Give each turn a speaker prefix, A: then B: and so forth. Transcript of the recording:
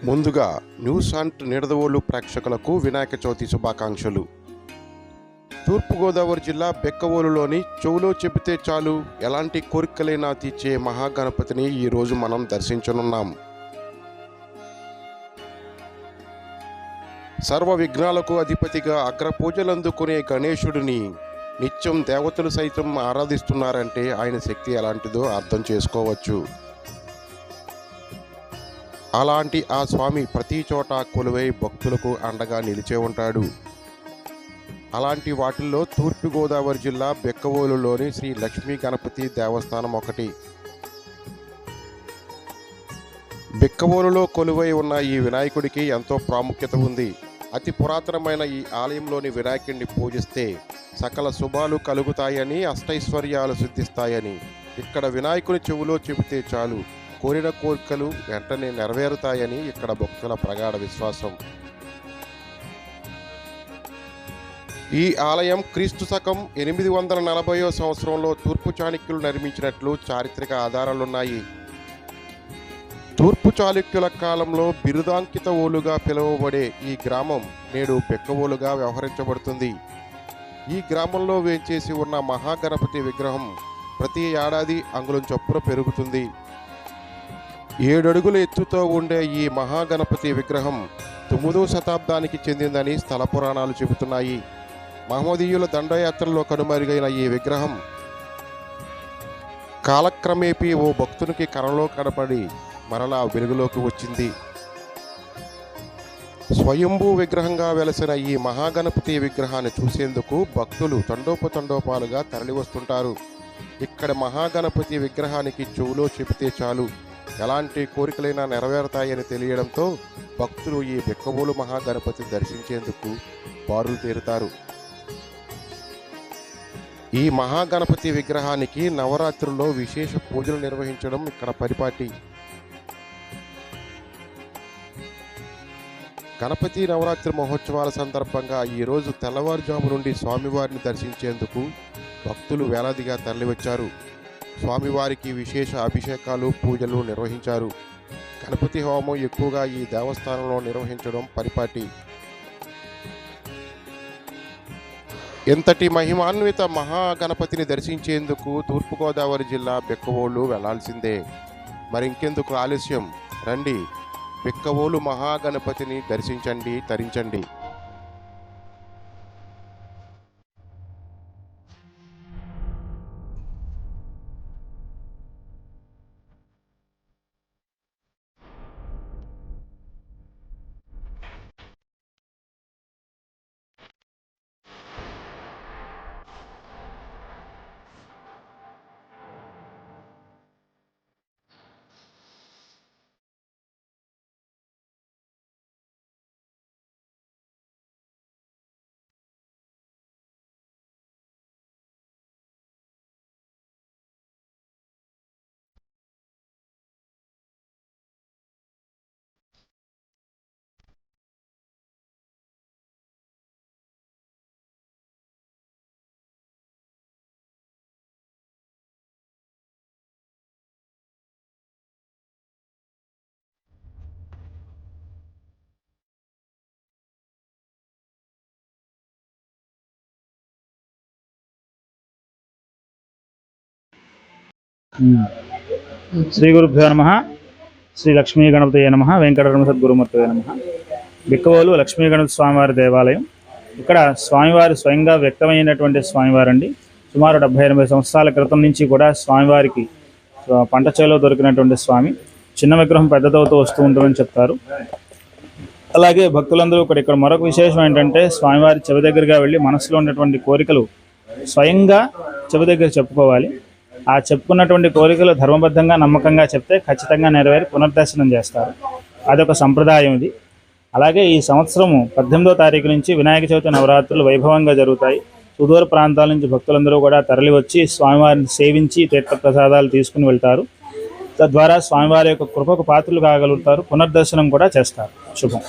A: ముందుగా news and Nidadavolu ప్రేక్షకులకు వినాయక చవితి శుభాకాంక్షలు. తూర్పుగోదావరి జిల్లా బెక్కవోలులోని చెవులో చెబితే చాలు ఎలాంటి కోరికలైనా తీర్చే మహాగణపతిని ఈరోజు మనం దర్శించనున్నాం. సర్వ విఘ్నాలకు అధిపతిగా అగ్రపూజలందుకునే గణేశుడిని నిత్యం దేవతలు సైతం ఆరాధిస్తున్నారంటే ఆయన శక్తి ఎలాంటిదో అర్థం చేసుకోవచ్చు. అలాంటి ఆ స్వామి ప్రతి చోట కొలువై భక్తులకు అండగా నిలిచే ఉంటాడు. అలాంటి వాటిల్లో తూర్పుగోదావరి జిల్లా బెక్కవోలులోని శ్రీ లక్ష్మీ గణపతి దేవస్థానం ఒకటి. బెక్కవోలులో కొలువై ఉన్న ఈ వినాయకుడికి ఎంతో ప్రాముఖ్యత ఉంది. అతి పురాతనమైన ఈ ఆలయంలోని వినాయకుడిని పూజిస్తే సకల శుభాలు కలుగుతాయని, అష్టైశ్వర్యాలు సిద్ధిస్తాయని, ఇక్కడ వినాయకుని చెవులో చెబితే చాలు కోరిన కోరికలు వెంటనే నెరవేరుతాయని ఇక్కడ భక్తుల ప్రగాఢ విశ్వాసం. ఈ ఆలయం క్రీస్తు శకం 840వ సంవత్సరంలో తూర్పు చాళుక్యులు నిర్మించినట్లు చారిత్రక ఆధారాలున్నాయి. తూర్పు చాళుక్యుల కాలంలో బిరుదాంకిత ఓలుగా పిలువబడే ఈ గ్రామం నేడు బెక్కవోలుగా వ్యవహరించబడుతుంది. ఈ గ్రామంలో వేంచేసి ఉన్న మహాగణపతి విగ్రహం ప్రతి ఏడాది అంగుళం చొప్పున పెరుగుతుంది. 7 అడుగుల ఎత్తుతో ఉండే ఈ మహాగణపతి విగ్రహం 9వ శతాబ్దానికి చెందిందని స్థల పురాణాలు చెబుతున్నాయి. మహమ్మదీయుల దండయాత్రలో కనుమరుగైన ఈ విగ్రహం కాలక్రమేపీ ఓ భక్తునికి కలలో కనపడి మరలా వెలుగులోకి వచ్చింది. స్వయంభూ విగ్రహంగా వెలసిన ఈ మహాగణపతి విగ్రహాన్ని చూసేందుకు భక్తులు తండోపతండోపాలుగా తరలివస్తుంటారు. ఇక్కడ మహాగణపతి విగ్రహానికి చెవులో చెబితే చాలు ఎలాంటి కోరికలైనా నెరవేరుతాయని తెలియడంతో భక్తులు ఈ బెక్కవోలు మహాగణపతి దర్శించేందుకు బారులు తీరుతారు. ఈ మహాగణపతి విగ్రహానికి నవరాత్రుల్లో విశేష పూజలు నిర్వహించడం ఇక్కడ పరిపాటి. గణపతి నవరాత్రి మహోత్సవాల సందర్భంగా ఈరోజు తెల్లవారుజాము నుండి స్వామివారిని దర్శించేందుకు భక్తులు వేలాదిగా తరలివచ్చారు. స్వామివారికి విశేష అభిషేకాలు, పూజలు నిర్వహించారు. గణపతి హోమం ఎక్కువగా ఈ దేవస్థానంలో నిర్వహించడం పరిపాటి. ఇంతటి మహిమాన్విత మహాగణపతిని దర్శించేందుకు తూర్పుగోదావరి జిల్లా బెక్కవోలు వెళ్లాల్సిందే. మరింకెందుకు ఆలస్యం, రండి బెక్కవోలు మహాగణపతిని దర్శించండి, తరించండి.
B: శ్రీ గురుభ్యో నమ. శ్రీ లక్ష్మీ గణపతయే నమ. వెంకటరమణ సద్గురుమూర్తయే నమ. బెక్కవోలు లక్ష్మీ గణపతి స్వామివారి దేవాలయం. ఇక్కడ స్వామివారి స్వయంగా వ్యక్తమైనటువంటి స్వామివారండి. సుమారు 70-80 సంవత్సరాల క్రితం నుంచి కూడా స్వామివారికి పంట చేలో దొరికినటువంటి స్వామి. చిన్న విగ్రహం పెద్దదవుతూ వస్తూ ఉంటుందని చెప్తారు. అలాగే భక్తులందరూ ఇక్కడ మరొక విశేషం ఏంటంటే, స్వామివారి చెవి దగ్గరగా వెళ్ళి మనసులో ఉన్నటువంటి కోరికలు స్వయంగా చెవి దగ్గర చెప్పుకోవాలి. ఆ చెప్పుకున్నటువంటి కోరికలు ధర్మబద్ధంగా, నమ్మకంగా చెప్తే ఖచ్చితంగా నెరవేరి పునర్దర్శనం చేస్తారు. అదొక సంప్రదాయం ఇది. అలాగే ఈ సంవత్సరము 18వ తారీఖు నుంచి వినాయక చవితి నవరాత్రులు వైభవంగా జరుగుతాయి. సుదూర ప్రాంతాల నుంచి భక్తులందరూ కూడా తరలి వచ్చి స్వామివారిని సేవించి తీర్థప్రసాదాలు తీసుకుని వెళ్తారు. తద్వారా స్వామివారి యొక్క కృపకు పాత్రలు కాగలుగుతారు. పునర్దర్శనం కూడా చేస్తారు. శుభం.